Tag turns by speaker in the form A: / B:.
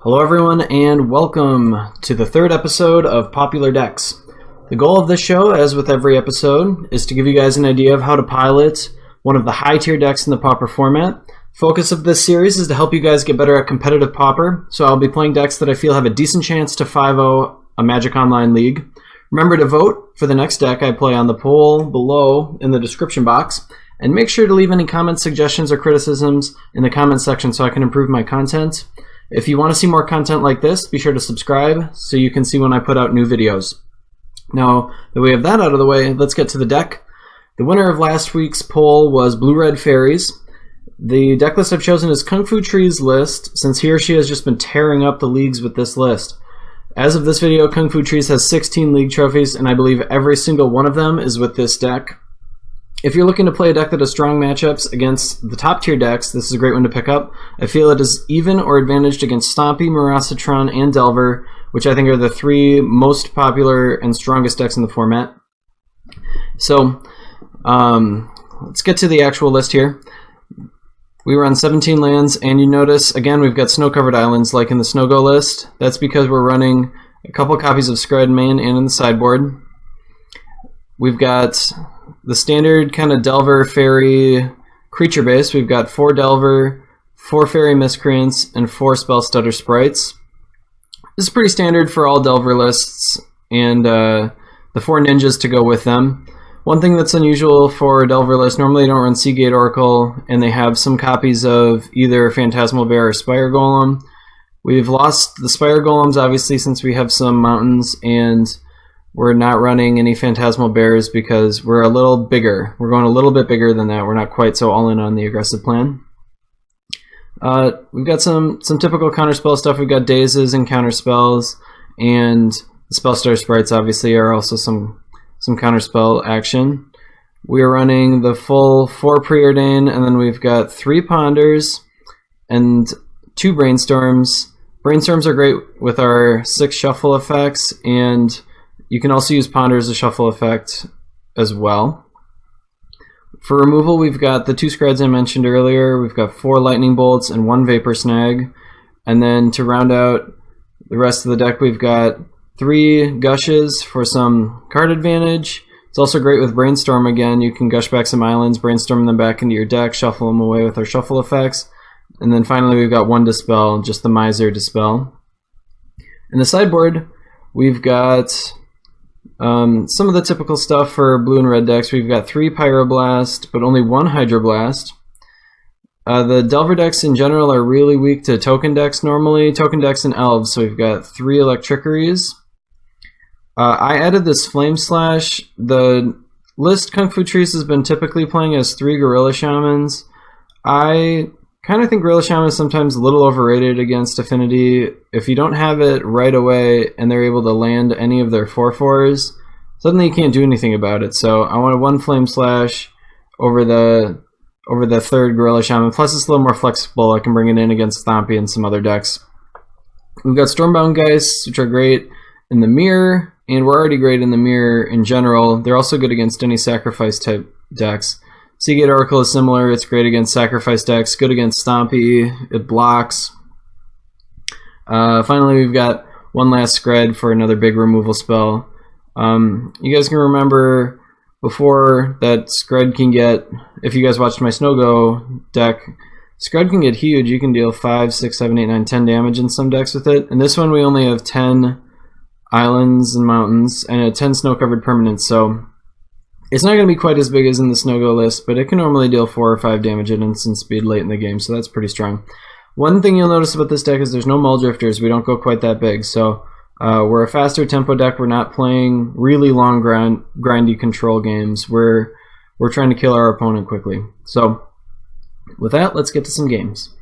A: Hello everyone and welcome to the third episode of Popular Decks. The goal of this show, as with every episode, is to give you guys an idea of how to pilot one of the high tier decks in the Pauper format. Focus of this series is to help you guys get better at competitive Pauper, so I'll be playing decks that I feel have a decent chance to 5-0 a Magic Online League. Remember to vote for the next deck I play on the poll below in the description box, and make sure to leave any comments, suggestions, or criticisms in the comment section so I can improve my content. If you want to see more content like this, be sure to subscribe so you can see when I put out new videos. Now that we have that out of the way, let's get to the deck. The winner of last week's poll was Blue-Red Faeries. The deck list I've chosen is Kung Fu Tree's list, since he or she has just been tearing up the leagues with this list. As of this video, Kung Fu Trees has 16 league trophies, and I believe every single one of them is with this deck. If you're looking to play a deck that has strong matchups against the top tier decks, this is a great one to pick up. I feel it is even or advantaged against Stompy, Marasatron, and Delver, which I think are the three most popular and strongest decks in the format. So, let's get to the actual list here. We run 17 lands, and you notice, again, we've got snow-covered islands like in the Snow Go list. That's because we're running a couple copies of Scred main and in the sideboard. We've got the standard kind of Delver Fairy creature base. We've got 4 Delver, 4 Fairy Miscreants, and 4 Spell Stutter Sprites. This is pretty standard for all Delver lists, and the 4 ninjas to go with them. One thing that's unusual for Delver lists, normally they don't run Seagate Oracle, and they have some copies of either Phantasmal Bear or Spire Golem. We've lost the Spire Golems, obviously, since we have some mountains, and we're not running any Phantasmal Bears because we're a little bigger. We're going a little bit bigger than that. We're not quite so all-in on the aggressive plan. We've got some typical counterspell stuff. We've got dazes and counterspells, and the Spellstar Sprites obviously are also some counterspell action. We're running the full 4 Preordain, and then we've got 3 Ponders and 2 Brainstorms. Brainstorms are great with our 6 Shuffle effects, and you can also use Ponder as a shuffle effect as well. For removal, we've got the 2 Screds I mentioned earlier. We've got 4 Lightning Bolts and 1 Vapor Snag. And then to round out the rest of the deck, we've got 3 Gushes for some card advantage. It's also great with Brainstorm again. You can gush back some islands, brainstorm them back into your deck, shuffle them away with our shuffle effects. And then finally, we've got 1 Dispel, just the Miser Dispel. In the sideboard, we've got some of the typical stuff for blue and red decks. We've got 3 Pyroblast, but only 1 Hydroblast. The Delver decks in general are really weak to token decks normally. Token decks and elves, so we've got 3 Electricaries. I added this Flame Slash. The list Kung Fu Trees has been typically playing as 3 Gorilla Shamans. I kind of think Gorilla Shaman is sometimes a little overrated against Affinity. If you don't have it right away and they're able to land any of their 4/4s, suddenly you can't do anything about it. So I wanted 1 Flame Slash over the 3rd Gorilla Shaman. Plus it's a little more flexible. I can bring it in against Stompy and some other decks. We've got Stormbound Geists, which are great in the mirror, and we're already great in the mirror in general. They're also good against any sacrifice type decks. Seagate Oracle is similar. It's great against sacrifice decks, good against Stompy, it blocks. Finally, we've got 1 last Scred for another big removal spell. You guys can remember before that Scred can get, if you guys watched my Snow Go deck, Scred can get huge. You can deal 5, 6, 7, 8, 9, 10 damage in some decks with it. In this one, we only have 10 islands and mountains and a 10 snow-covered permanents, so it's not going to be quite as big as in the Snow Go list, but it can normally deal 4 or 5 damage at instant speed late in the game, so that's pretty strong. One thing you'll notice about this deck is there's no Mulldrifters. We don't go quite that big, so we're a faster tempo deck. We're not playing really long grindy control games. We're trying to kill our opponent quickly. So with that, let's get to some games.